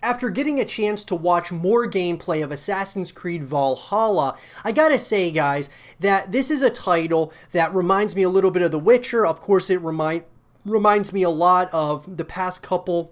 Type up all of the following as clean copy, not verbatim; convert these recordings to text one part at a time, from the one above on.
after getting a chance to watch more gameplay of Assassin's Creed Valhalla, I gotta say, guys, that this is a title that reminds me a little bit of The Witcher. Of course, it reminds me a lot of the past couple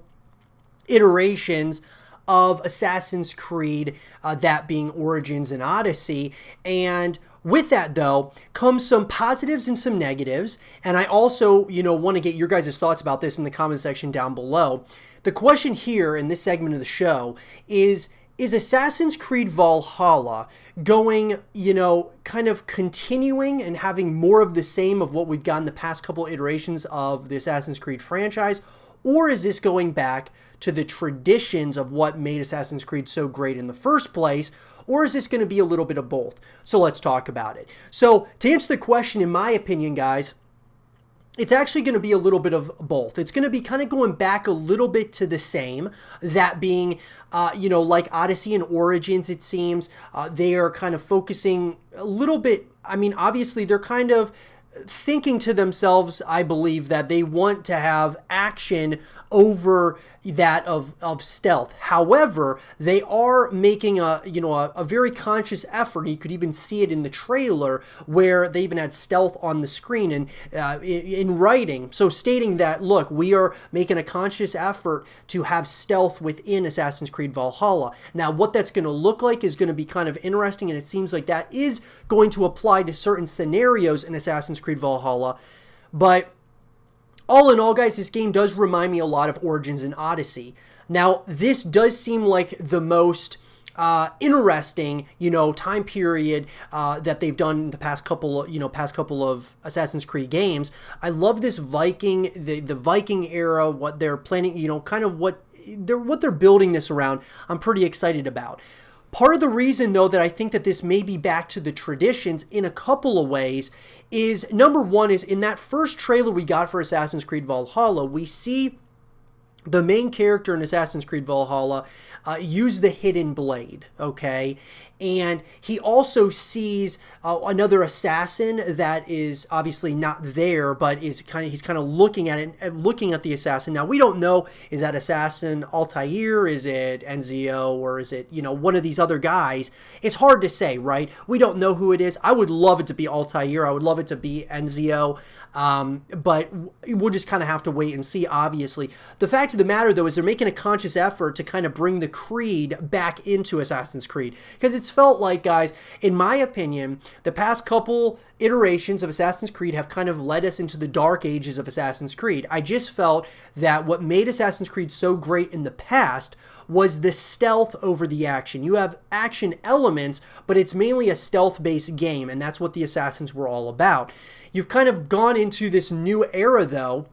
iterations of Assassin's Creed, that being Origins and Odyssey. And with that, though, comes some positives and some negatives. And I also, want to get your guys' thoughts about this in the comment section down below. The question here in this segment of the show is Assassin's Creed Valhalla going, kind of continuing and having more of the same of what we've gotten the past couple iterations of the Assassin's Creed franchise? Or is this going back to the traditions of what made Assassin's Creed so great in the first place? Or is this going to be a little bit of both? So let's talk about it. So to answer the question, in my opinion, guys, it's actually going to be a little bit of both. It's going to be kind of going back a little bit to the same, that being, like Odyssey and Origins, it seems. They are kind of focusing a little bit. I mean, obviously, they're kind of thinking to themselves, I believe, that they want to have action over that of stealth. However, they are making a very conscious effort. You could even see it in the trailer where they even had stealth on the screen and in writing. So stating that, look, we are making a conscious effort to have stealth within Assassin's Creed Valhalla. Now, what that's going to look like is going to be kind of interesting, and it seems like that is going to apply to certain scenarios in Assassin's Creed Valhalla. But all in all, guys, this game does remind me a lot of Origins and Odyssey. Now, this does seem like the most interesting, time period that they've done in the past couple of Assassin's Creed games. I love this Viking, the Viking era, what they're planning, kind of what they're building this around. I'm pretty excited about. Part of the reason, though, that I think that this may be back to the traditions in a couple of ways is, number one, is in that first trailer we got for Assassin's Creed Valhalla, we see the main character in Assassin's Creed Valhalla use the hidden blade, okay? And he also sees another assassin that is obviously not there, but he's kind of looking at it and looking at the assassin. Now, we don't know, is that assassin Altair, is it Enzio, or is it, one of these other guys? It's hard to say, right? We don't know who it is. I would love it to be Altair. I would love it to be Enzio. But we'll just kind of have to wait and see, obviously. The fact of the matter, though, is they're making a conscious effort to kind of bring the Creed back into Assassin's Creed. Because it's felt like, guys, in my opinion, the past couple iterations of Assassin's Creed have kind of led us into the dark ages of Assassin's Creed. I just felt that what made Assassin's Creed so great in the past was the stealth over the action. You have action elements, but it's mainly a stealth-based game, and that's what the Assassins were all about. You've kind of gone into this new era, though,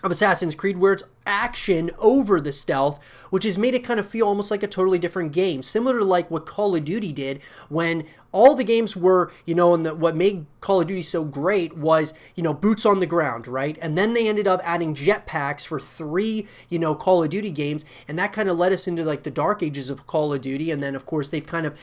of Assassin's Creed where it's action over the stealth, which has made it kind of feel almost like a totally different game, similar to like what Call of Duty did when all the games were, and what made Call of Duty so great was, boots on the ground, right? And then they ended up adding jetpacks for 3, Call of Duty games, and that kind of led us into like the dark ages of Call of Duty. And then, of course, they've kind of,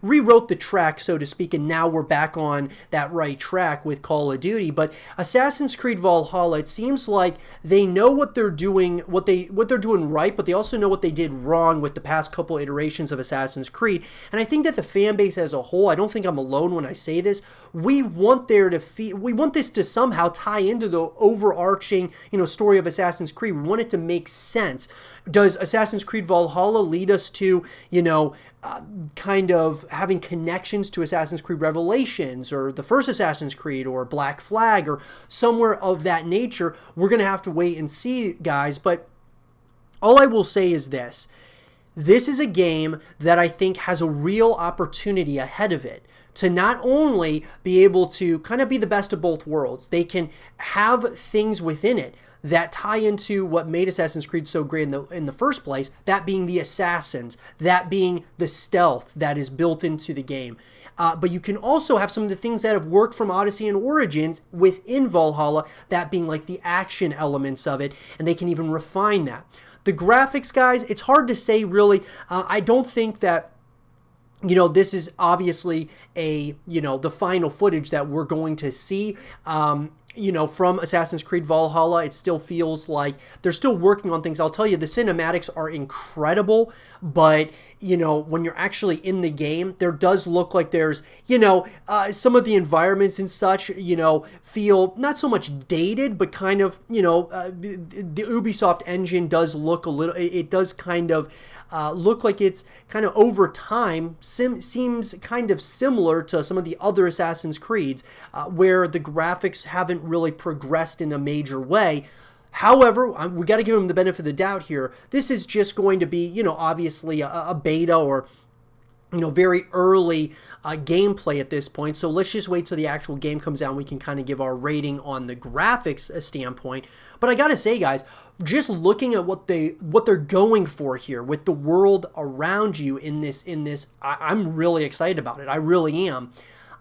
rewrote the track, so to speak, and now we're back on that right track with Call of Duty. But Assassin's Creed Valhalla, it seems like they know what they're doing, what they're doing right, but they also know what they did wrong with the past couple iterations of Assassin's Creed. And I think that the fan base as a whole, I don't think I'm alone when I say this, we want this to somehow tie into the overarching, story of Assassin's Creed. We want it to make sense. Does Assassin's Creed Valhalla lead us to, kind of having connections to Assassin's Creed Revelations or the first Assassin's Creed or Black Flag or somewhere of that nature? We're going to have to wait and see, guys. But all I will say is this. This is a game that I think has a real opportunity ahead of it to not only be able to kind of be the best of both worlds. They can have things within it that tie into what made Assassin's Creed so great in the first place, that being the assassins, that being the stealth that is built into the game. But you can also have some of the things that have worked from Odyssey and Origins within Valhalla, that being like the action elements of it, and they can even refine that. The graphics, guys, it's hard to say really. I don't think that this is obviously the final footage that we're going to see. from Assassin's Creed Valhalla, it still feels like they're still working on things. I'll tell you, the cinematics are incredible, but, when you're actually in the game, there does look like there's, some of the environments and such, feel not so much dated, but kind of, the Ubisoft engine does look a little, it does kind of look like it's kind of over time seems kind of similar to some of the other Assassin's Creeds, where the graphics haven't really progressed in a major way. However, we got to give them the benefit of the doubt here. This is just going to be, obviously a beta or very early gameplay at this point. So let's just wait till the actual game comes out and we can kind of give our rating on the graphics standpoint. But I gotta say, guys, just looking at what they're going for here with the world around you in this, I'm really excited about it. I really am.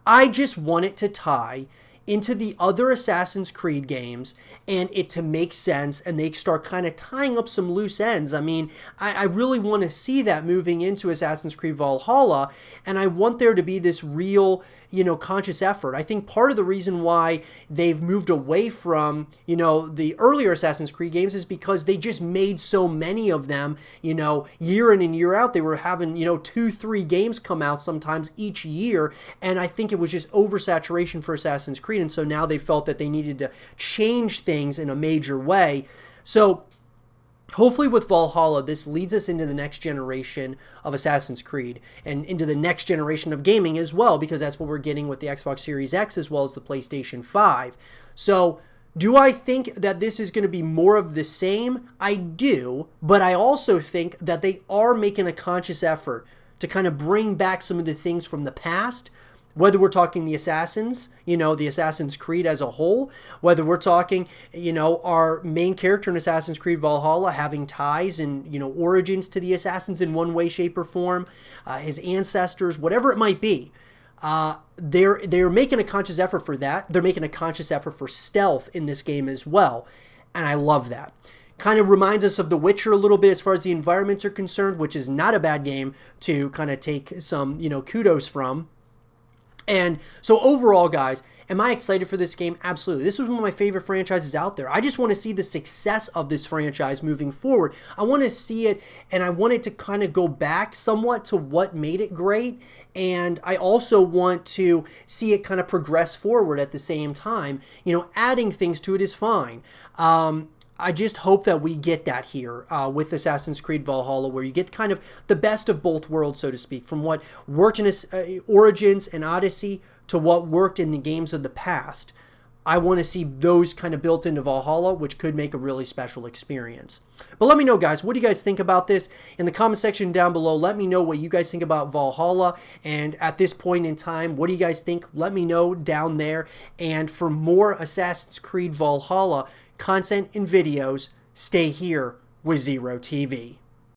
I just want it to tie into the other Assassin's Creed games and it to make sense and they start kind of tying up some loose ends. I mean, I really want to see that moving into Assassin's Creed Valhalla, and I want there to be this real, conscious effort. I think part of the reason why they've moved away from, the earlier Assassin's Creed games is because they just made so many of them, year in and year out. They were having, 2-3 games come out sometimes each year, and I think it was just oversaturation for Assassin's Creed, and so now they felt that they needed to change things in a major way. So hopefully with Valhalla, this leads us into the next generation of Assassin's Creed and into the next generation of gaming as well, because that's what we're getting with the Xbox Series X as well as the PlayStation 5. So do I think that this is going to be more of the same? I do, but I also think that they are making a conscious effort to kind of bring back some of the things from the past, whether we're talking the Assassins, the Assassin's Creed as a whole, whether we're talking, our main character in Assassin's Creed Valhalla having ties and, origins to the Assassins in one way, shape, or form, his ancestors, whatever it might be. They're making a conscious effort for that. They're making a conscious effort for stealth in this game as well, and I love that. Kind of reminds us of The Witcher a little bit as far as the environments are concerned, which is not a bad game to kind of take some, kudos from. And so overall, guys, am I excited for this game? Absolutely. This is one of my favorite franchises out there. I just want to see the success of this franchise moving forward. I want to see it, and I want it to kind of go back somewhat to what made it great. And I also want to see it kind of progress forward at the same time. Adding things to it is fine. I just hope that we get that here with Assassin's Creed Valhalla, where you get kind of the best of both worlds, so to speak, from what worked in Origins and Odyssey to what worked in the games of the past. I want to see those kind of built into Valhalla, which could make a really special experience. But let me know, guys, what do you guys think about this? In the comment section down below, let me know what you guys think about Valhalla. And at this point in time, what do you guys think? Let me know down there. And for more Assassin's Creed Valhalla content and videos, stay here with Zero TV.